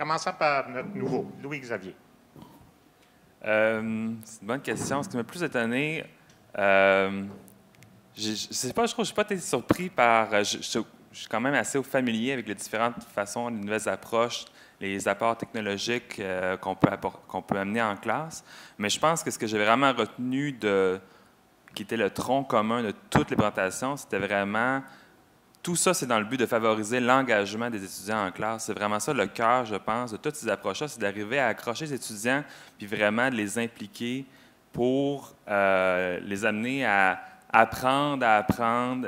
Commençons par notre nouveau, Louis-Xavier. C'est une bonne question. Ce qui m'a plus étonné, je sais pas, je trouve que je n'ai pas été surpris par. Je suis quand même assez familier avec les différentes façons, les nouvelles approches, les apports technologiques qu'on peut amener en classe. Mais je pense que ce que j'ai vraiment retenu qui était le tronc commun de toutes les présentations, c'était vraiment. Tout ça, c'est dans le but de favoriser l'engagement des étudiants en classe. C'est vraiment ça le cœur, je pense, de toutes ces approches-là, c'est d'arriver à accrocher les étudiants puis vraiment de les impliquer pour les amener à apprendre, à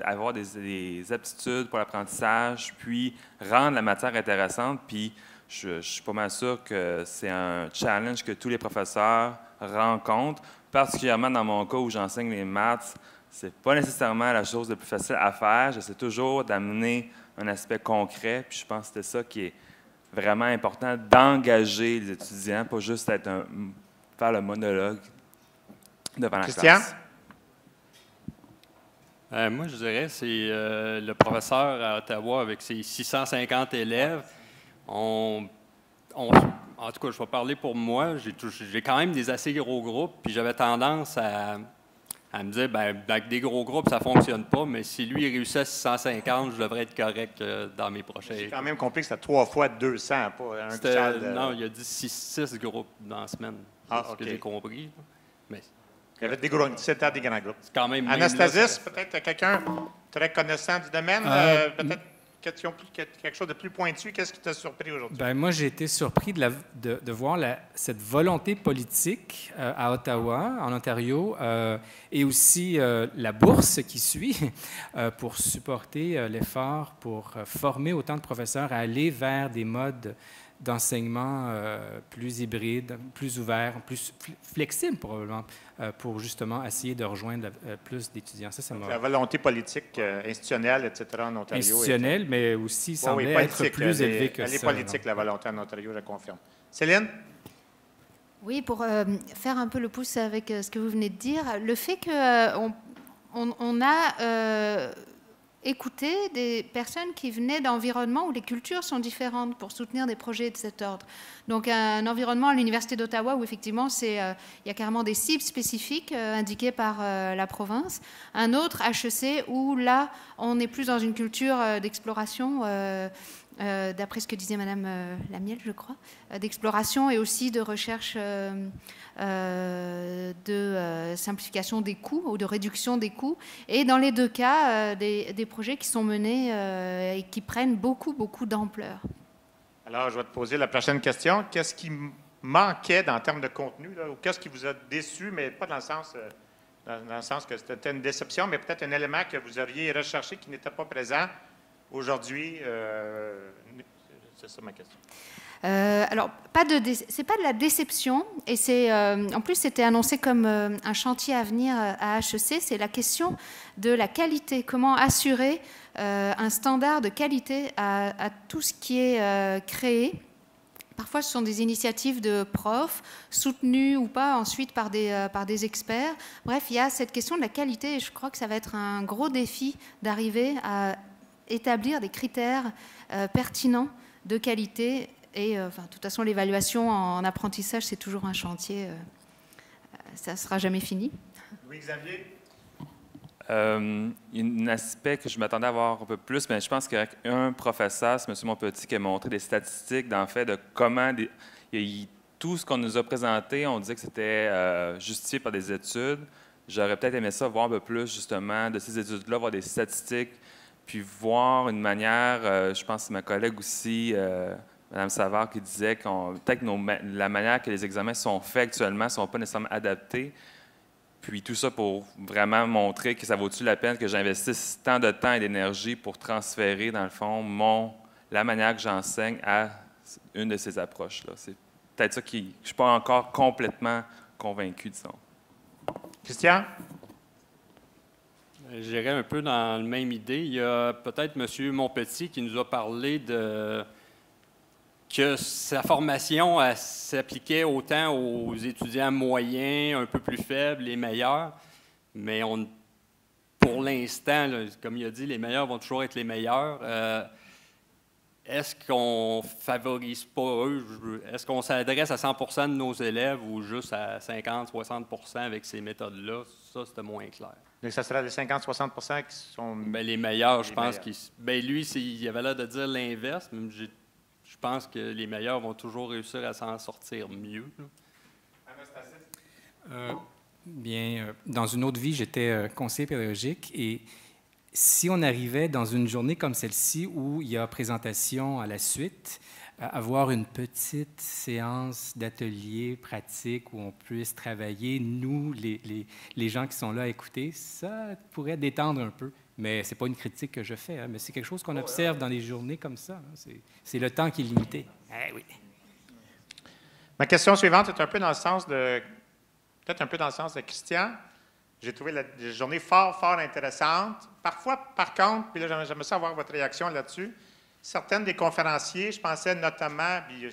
avoir des aptitudes pour l'apprentissage, puis rendre la matière intéressante. Puis je suis pas mal sûr que c'est un challenge que tous les professeurs rencontrent, particulièrement dans mon cas où j'enseigne les maths. C'est pas nécessairement la chose la plus facile à faire. J'essaie toujours d'amener un aspect concret. Puis je pense que c'est ça qui est vraiment important, d'engager les étudiants, pas juste faire le monologue devant la classe. Moi, je dirais c'est le professeur à Ottawa avec ses 650 élèves. En tout cas, je vais parler pour moi. J'ai quand même des assez gros groupes, puis j'avais tendance à me dire, bien, avec des gros groupes, ça ne fonctionne pas, mais si lui, il réussit à 650, je devrais être correct dans mes prochains. C'est quand même compris que c'était 3 fois 200, pas un salle de... Non, il a dit 6 groupes dans la semaine. C'est ce que j'ai compris. Mais... Il y avait c'était des grands groupes. C'est quand même Anastasis, peut-être quelqu'un très connaissant du domaine, peut-être quelque chose de plus pointu. Qu'est-ce qui t'a surpris aujourd'hui? Bien, moi, j'ai été surpris de voir cette volonté politique à Ottawa, en Ontario, et aussi la bourse qui suit pour supporter l'effort pour former autant de professeurs à aller vers des modes d'enseignement plus hybrides, plus ouverts, plus flexibles probablement, pour justement essayer de rejoindre plus d'étudiants. La volonté politique institutionnelle, etc. en Ontario. Institutionnelle, mais aussi semblait être plus élevée que ça. Elle est politique, la volonté en Ontario, je confirme. Céline? Oui, pour faire un peu le pouce avec ce que vous venez de dire, le fait qu'on a écouté des personnes qui venaient d'environnements où les cultures sont différentes pour soutenir des projets de cet ordre. Donc un environnement à l'Université d'Ottawa où effectivement il y a carrément des cibles spécifiques indiquées par la province. Un autre HEC où là on est plus dans une culture d'exploration, d'après ce que disait Madame Lamiel, je crois, d'exploration et aussi de recherche de simplification des coûts ou de réduction des coûts. Et dans les deux cas, des projets qui sont menés et qui prennent beaucoup d'ampleur. Alors, je vais te poser la prochaine question. Qu'est-ce qui manquait en termes de contenu, là, ou qu'est-ce qui vous a déçu, mais pas dans le sens que c'était une déception, mais peut-être un élément que vous auriez recherché qui n'était pas présent aujourd'hui? C'est ça ma question. Alors, c'est pas de la déception, et en plus c'était annoncé comme un chantier à venir à HEC, c'est la question de la qualité, comment assurer un standard de qualité à tout ce qui est créé. Parfois, ce sont des initiatives de profs, soutenues ou pas ensuite par des experts. Bref, il y a cette question de la qualité, et je crois que ça va être un gros défi d'arriver à établir des critères pertinents de qualité. Et de toute façon, l'évaluation en apprentissage, c'est toujours un chantier. Ça ne sera jamais fini. Louis-Xavier? Un aspect que je m'attendais à voir un peu plus, mais je pense qu'un professeur, c'est M. Monpetit, qui a montré des statistiques, d'en fait, de comment tout ce qu'on nous a présenté, on disait que c'était justifié par des études. J'aurais peut-être aimé ça, voir un peu plus, justement, de ces études-là, voir des statistiques, puis voir une manière, je pense que c'est ma collègue aussi, Mme Savard, qui disait que peut-être la manière que les examens sont faits actuellement ne sont pas nécessairement adaptés. Puis tout ça pour vraiment montrer que ça vaut-tu la peine que j'investisse tant de temps et d'énergie pour transférer, dans le fond, la manière que j'enseigne à une de ces approches-là. C'est peut-être ça je ne suis pas encore complètement convaincu, disons. Christian? J'irais un peu dans la même idée. Il y a peut-être M. Monpetit qui nous a parlé que sa formation s'appliquait autant aux étudiants moyens, un peu plus faibles, les meilleurs. Mais pour l'instant, comme il a dit, les meilleurs vont toujours être les meilleurs. est-ce qu'on ne favorise pas eux? Est-ce qu'on s'adresse à 100% de nos élèves ou juste à 50-60% avec ces méthodes-là? Ça, c'était moins clair. Donc, ça serait les 50-60% qui sont... Bien, les meilleurs, les je pense. meilleurs. Bien, lui, il avait l'air de dire l'inverse, mais je pense que les meilleurs vont toujours réussir à s'en sortir mieux. Dans une autre vie, j'étais conseiller pédagogique et si on arrivait dans une journée comme celle-ci où il y a présentation à la suite, avoir une petite séance d'atelier pratique où on puisse travailler, nous, les gens qui sont là à écouter, ça pourrait détendre un peu. Mais ce n'est pas une critique que je fais, hein, mais c'est quelque chose qu'on observe dans les journées comme ça. Hein, c'est le temps qui est limité. Oui. Ma question suivante est un peu dans le sens de... Peut-être un peu dans le sens de Christian. J'ai trouvé la journée fort, fort intéressante. Parfois, par contre, puis là, j'aimerais ça avoir votre réaction là-dessus, certaines des conférenciers, je pensais notamment, puis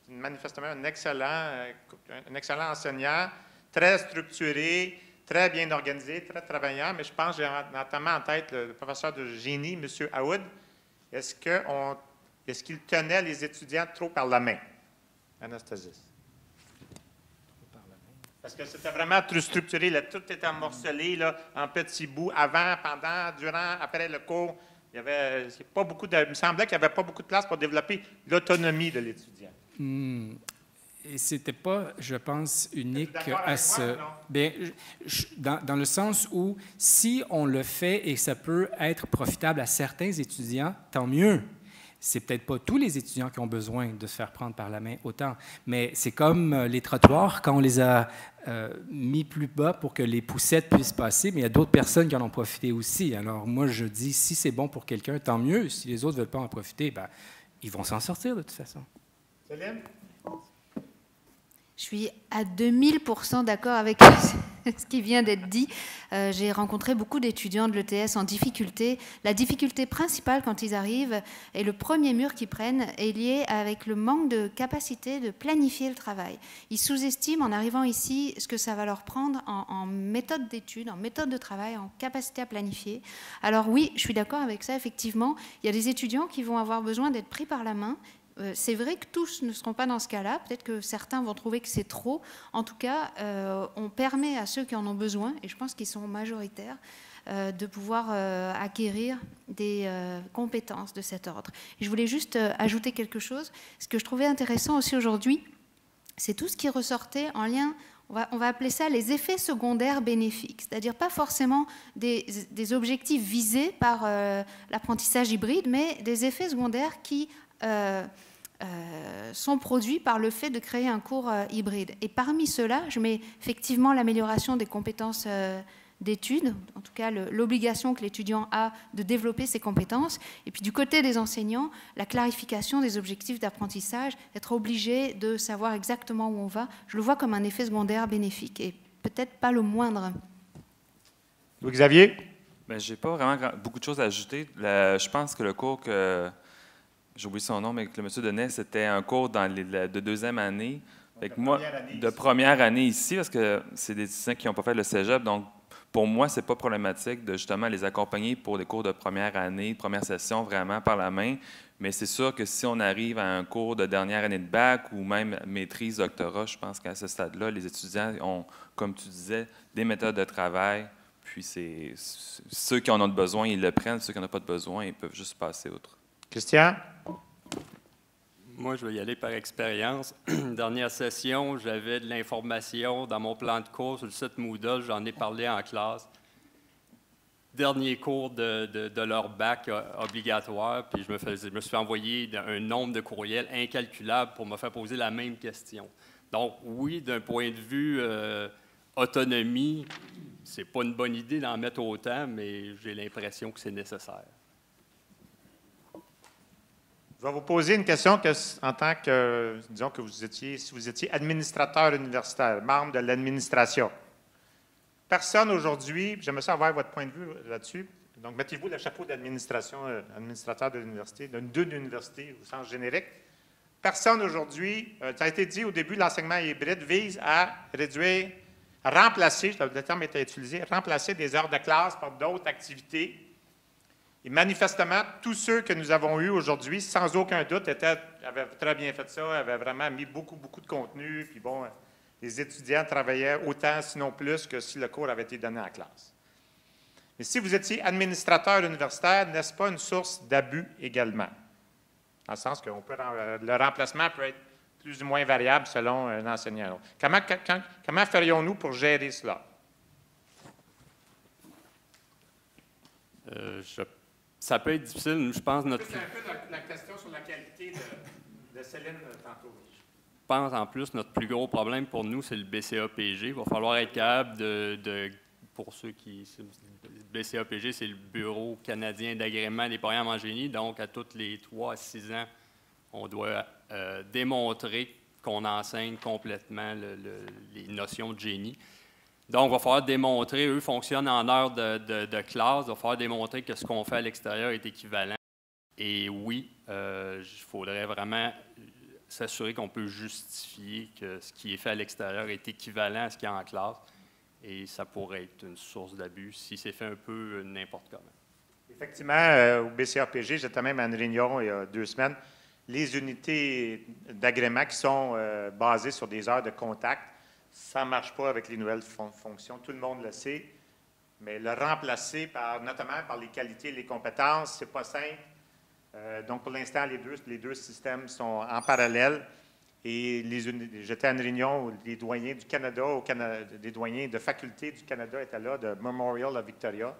manifestement un excellent enseignant, très structuré, très bien organisé, très travaillant, mais je pense, j'ai notamment en tête le professeur de génie, M. Aoud. Est-ce qu'il tenait les étudiants trop par la main? Anastasis. Parce que c'était vraiment trop structuré, là, tout était morcelé là, en petits bouts, avant, pendant, durant, après le cours. Il me semblait qu'il n'y avait pas beaucoup de place pour développer l'autonomie de l'étudiant. Et ce n'était pas, je pense, unique à ce... Bien, dans le sens où, si on le fait et ça peut être profitable à certains étudiants, tant mieux. C'est peut-être pas tous les étudiants qui ont besoin de se faire prendre par la main autant, mais c'est comme les trottoirs, quand on les a mis plus bas pour que les poussettes puissent passer, mais il y a d'autres personnes qui en ont profité aussi. Alors moi, je dis, si c'est bon pour quelqu'un, tant mieux. Si les autres ne veulent pas en profiter, bien, ils vont s'en sortir de toute façon. Céline? Je suis à 2000% d'accord avec ce qui vient d'être dit. J'ai rencontré beaucoup d'étudiants de l'ETS en difficulté. La difficulté principale quand ils arrivent et le premier mur qu'ils prennent est lié avec le manque de capacité de planifier le travail. Ils sous-estiment en arrivant ici ce que ça va leur prendre en méthode d'étude, en méthode de travail, en capacité à planifier. Alors oui, je suis d'accord avec ça, effectivement. Il y a des étudiants qui vont avoir besoin d'être pris par la main. C'est vrai que tous ne seront pas dans ce cas-là. Peut-être que certains vont trouver que c'est trop. En tout cas, on permet à ceux qui en ont besoin, et je pense qu'ils sont majoritaires, de pouvoir acquérir des compétences de cet ordre. Et je voulais juste ajouter quelque chose. Ce que je trouvais intéressant aussi aujourd'hui, c'est tout ce qui ressortait en lien... On va appeler ça les effets secondaires bénéfiques, c'est-à-dire pas forcément des objectifs visés par l'apprentissage hybride, mais des effets secondaires qui... sont produits par le fait de créer un cours hybride. Et parmi ceux-là, je mets effectivement l'amélioration des compétences d'études, en tout cas l'obligation que l'étudiant a de développer ses compétences, et puis du côté des enseignants, la clarification des objectifs d'apprentissage, être obligé de savoir exactement où on va, je le vois comme un effet secondaire bénéfique, et peut-être pas le moindre. Louis-Xavier? Bien, je n'ai pas vraiment beaucoup de choses à ajouter. Je pense que le cours que... J'ai oublié son nom, mais que le monsieur donnait, c'était un cours de deuxième année. De première année ici, parce que c'est des étudiants qui n'ont pas fait le cégep. Donc, pour moi, ce n'est pas problématique de justement les accompagner pour des cours de première année, première session, vraiment par la main. Mais c'est sûr que si on arrive à un cours de dernière année de bac ou même maîtrise, doctorat, je pense qu'à ce stade-là, les étudiants ont, comme tu disais, des méthodes de travail. Puis c'est ceux qui en ont besoin, ils le prennent. Ceux qui n'en ont pas de besoin, ils peuvent juste passer outre. Christian? Moi, je vais y aller par expérience. Dernière session, j'avais de l'information dans mon plan de cours sur le site Moodle. J'en ai parlé en classe. Dernier cours de leur bac obligatoire, puis je me suis envoyé un nombre de courriels incalculable pour me faire poser la même question. Donc, oui, d'un point de vue autonomie, c'est pas une bonne idée d'en mettre autant, mais j'ai l'impression que c'est nécessaire. Je vais vous poser une question en tant que, disons que si vous étiez administrateur universitaire, membre de l'administration. Personne aujourd'hui, j'aimerais ça avoir votre point de vue là-dessus, donc mettez-vous le chapeau d'administration, administrateur de l'université, d'une université au sens générique. Personne aujourd'hui, ça a été dit au début, l'enseignement hybride vise à réduire, à remplacer, le terme était utilisé, remplacer des heures de classe par d'autres activités. Et manifestement, tous ceux que nous avons eus aujourd'hui, sans aucun doute, avaient très bien fait ça, avaient vraiment mis beaucoup de contenu. Puis bon, les étudiants travaillaient autant, sinon plus, que si le cours avait été donné en classe. Mais si vous étiez administrateur universitaire, n'est-ce pas une source d'abus également? Dans le sens que le remplacement peut être plus ou moins variable selon un enseignant. Comment ferions-nous pour gérer cela? Ça peut être difficile, je pense. C'est un peu la question sur la qualité de Céline tantôt. Je pense en plus notre plus gros problème pour nous, c'est le BCA-PG. Il va falloir être capable pour ceux qui... Le BCA-PG, c'est le Bureau canadien d'agrément des programmes en génie. Donc, à tous les 3 à 6 ans, on doit démontrer qu'on enseigne complètement les notions de génie. Donc, il va falloir démontrer, eux fonctionnent en heures de classe, il va falloir démontrer que ce qu'on fait à l'extérieur est équivalent. Et oui, il faudrait vraiment s'assurer qu'on peut justifier que ce qui est fait à l'extérieur est équivalent à ce qu'il y a en classe. Et ça pourrait être une source d'abus si c'est fait un peu n'importe comment. Effectivement, au BCAPG, j'étais même à une réunion il y a 2 semaines. Les unités d'agrément qui sont basées sur des heures de contact, ça ne marche pas avec les nouvelles fonctions. Tout le monde le sait. Mais le remplacer, notamment par les qualités et les compétences, ce n'est pas simple. Donc, pour l'instant, les deux systèmes sont en parallèle. Et j'étais à une réunion où les doyens du Canada, des doyens de faculté du Canada étaient là, de Memorial à Victoria.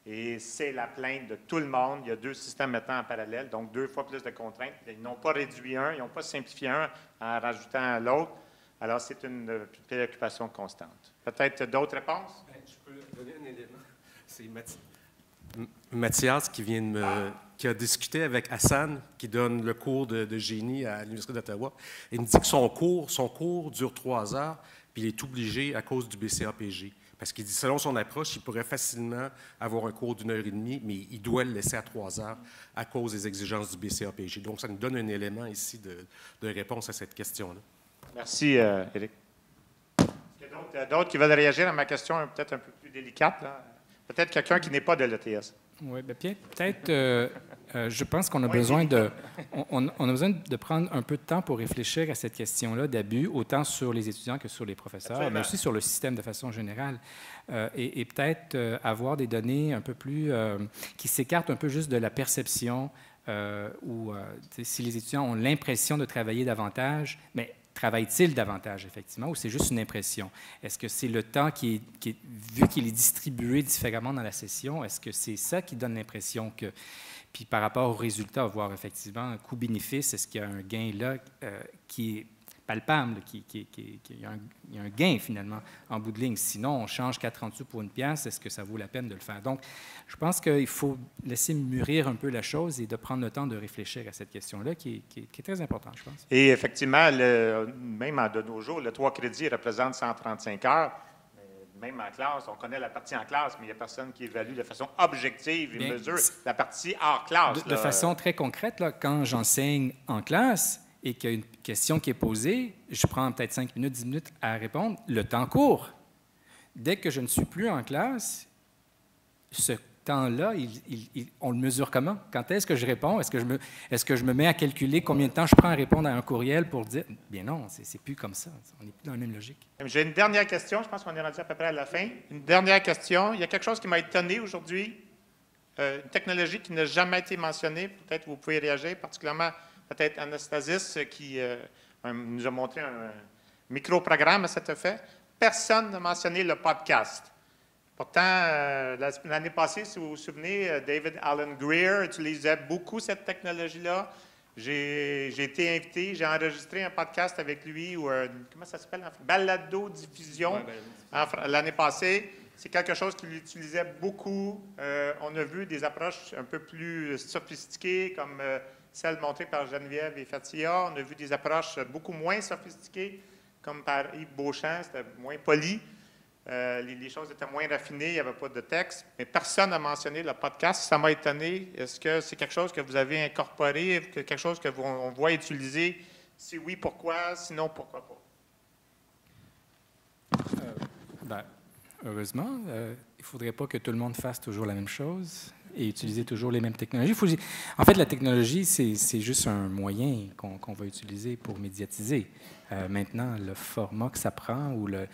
Et c'est la plainte de tout le monde. Il y a 2 systèmes maintenant en parallèle, donc 2 fois plus de contraintes. Ils n'ont pas réduit un, ils n'ont pas simplifié un en rajoutant l'autre. Alors, c'est une préoccupation constante. Peut-être d'autres réponses? Je peux donner un élément. C'est Mathias qui a discuté avec Hassan, qui donne le cours de génie à l'Université d'Ottawa. Il me dit que son cours dure 3 heures, puis il est obligé à cause du BCAPG. Parce qu'il dit, selon son approche, il pourrait facilement avoir un cours d'1 heure et demie, mais il doit le laisser à 3 heures à cause des exigences du BCAPG. Donc, ça nous donne un élément ici de réponse à cette question-là. Merci, Éric. Est-ce qu'il y a d'autres qui veulent réagir à ma question peut-être un peu plus délicate, là? Peut-être quelqu'un qui n'est pas de l'ETS. Oui, peut-être, je pense qu'on a besoin on a besoin de prendre un peu de temps pour réfléchir à cette question-là d'abus, autant sur les étudiants que sur les professeurs, absolument, mais aussi sur le système de façon générale. Et peut-être avoir des données un peu plus... qui s'écartent un peu juste de la perception, où si les étudiants ont l'impression de travailler davantage, mais travaille-t-il davantage, effectivement, ou c'est juste une impression? Est-ce que c'est le temps qui est vu qu'il est distribué différemment dans la session, est-ce que c'est ça qui donne l'impression que... Puis par rapport aux résultats, voir effectivement un coût-bénéfice, est-ce qu'il y a un gain là qui est palpable, il y a un gain finalement en bout de ligne. Sinon, on change 4,30 sous pour une pièce, est-ce que ça vaut la peine de le faire? Donc, je pense qu'il faut laisser mûrir un peu la chose et de prendre le temps de réfléchir à cette question-là qui est très importante, je pense. Et effectivement, même de nos jours, le 3 crédits représente 135 heures. Même en classe, on connaît la partie en classe, mais il n'y a personne qui évalue de façon objective et mesure la partie hors classe. De façon très concrète, là, quand j'enseigne en classe, et qu'il y a une question qui est posée, je prends peut-être 5 minutes, 10 minutes à répondre, le temps court. Dès que je ne suis plus en classe, ce temps-là, on le mesure comment? Quand est-ce que je réponds? Est-ce que je me mets à calculer combien de temps je prends à répondre à un courriel pour dire... Bien non, c'est plus comme ça. On n'est plus dans la même logique. J'ai une dernière question. Je pense qu'on est rendu à peu près à la fin. Une dernière question. Il y a quelque chose qui m'a étonné aujourd'hui. Une technologie qui n'a jamais été mentionnée. Peut-être vous pouvez réagir, particulièrement... Peut-être Anastasis qui nous a montré un micro-programme à cet effet. Personne n'a mentionné le podcast. Pourtant, l'année passée, si vous vous souvenez, David Alan Greer utilisait beaucoup cette technologie-là. J'ai été invité, j'ai enregistré un podcast avec lui, ou comment ça s'appelle? Balado-diffusion, l'année passée. C'est quelque chose qu'il utilisait beaucoup. On a vu des approches un peu plus sophistiquées, comme... celle montrée par Geneviève et Fatia. On a vu des approches beaucoup moins sophistiquées, comme par Yves Beauchamp, c'était moins poli. Les choses étaient moins raffinées, il n'y avait pas de texte. Mais personne n'a mentionné le podcast. Ça m'a étonné. Est-ce que c'est quelque chose que vous avez incorporé, quelque chose qu'on voit utiliser? Si oui, pourquoi? Sinon, pourquoi pas? Heureusement, il ne faudrait pas que tout le monde fasse toujours la même chose. et utiliser toujours les mêmes technologies. En fait, la technologie, c'est juste un moyen qu'on va utiliser pour médiatiser. Maintenant, le format que ça prend ou la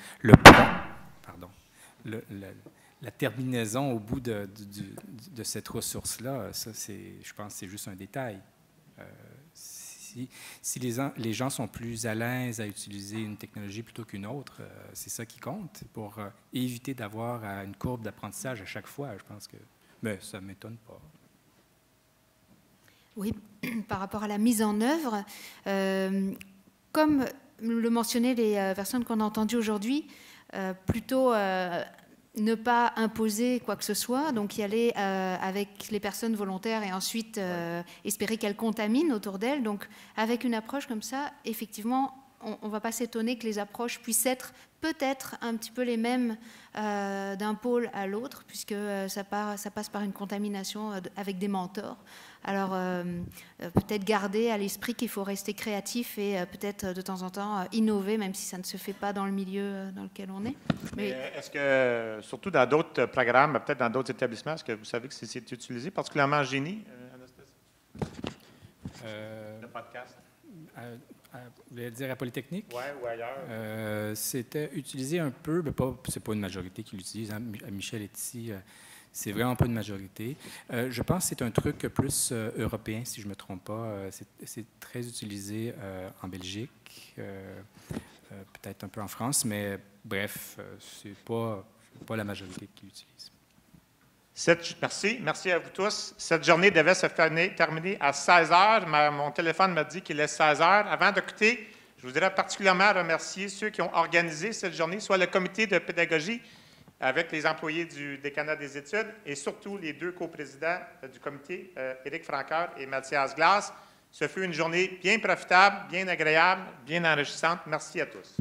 terminaison au bout de cette ressource-là, ça, je pense que c'est juste un détail. Si les gens sont plus à l'aise à utiliser une technologie plutôt qu'une autre, c'est ça qui compte pour éviter d'avoir une courbe d'apprentissage à chaque fois. Je pense que ça ne m'étonne pas. Oui, par rapport à la mise en œuvre, comme le mentionnaient les personnes qu'on a entendues aujourd'hui, plutôt ne pas imposer quoi que ce soit, donc y aller avec les personnes volontaires et ensuite espérer qu'elles contaminent autour d'elles. Donc avec une approche comme ça, effectivement, on ne va pas s'étonner que les approches puissent être peut-être un petit peu les mêmes d'un pôle à l'autre, puisque ça passe par une contamination avec des mentors. Alors, peut-être garder à l'esprit qu'il faut rester créatif et peut-être de temps en temps innover, même si ça ne se fait pas dans le milieu dans lequel on est. Mais est-ce que, surtout dans d'autres programmes, peut-être dans d'autres établissements, est-ce que vous savez que c'est utilisé, particulièrement en génie, Anastasie? Le podcast? Vous voulez dire à Polytechnique? Oui, ou ailleurs. C'était utilisé un peu, mais c'est pas une majorité qui l'utilise. Hein. Michel est ici. C'est vraiment pas une majorité. Je pense que c'est un truc plus européen, si je ne me trompe pas. C'est très utilisé en Belgique, peut-être un peu en France, mais bref, c'est pas la majorité qui l'utilise. Merci à vous tous. Cette journée devait se terminer à 16 h. Mon téléphone m'a dit qu'il est 16 h. Avant de quitter, je voudrais particulièrement remercier ceux qui ont organisé cette journée, soit le comité de pédagogie avec les employés du décanat des études et surtout les deux coprésidents du comité, Éric Francoeur et Mathias Glass. Ce fut une journée bien profitable, bien agréable, bien enrichissante. Merci à tous.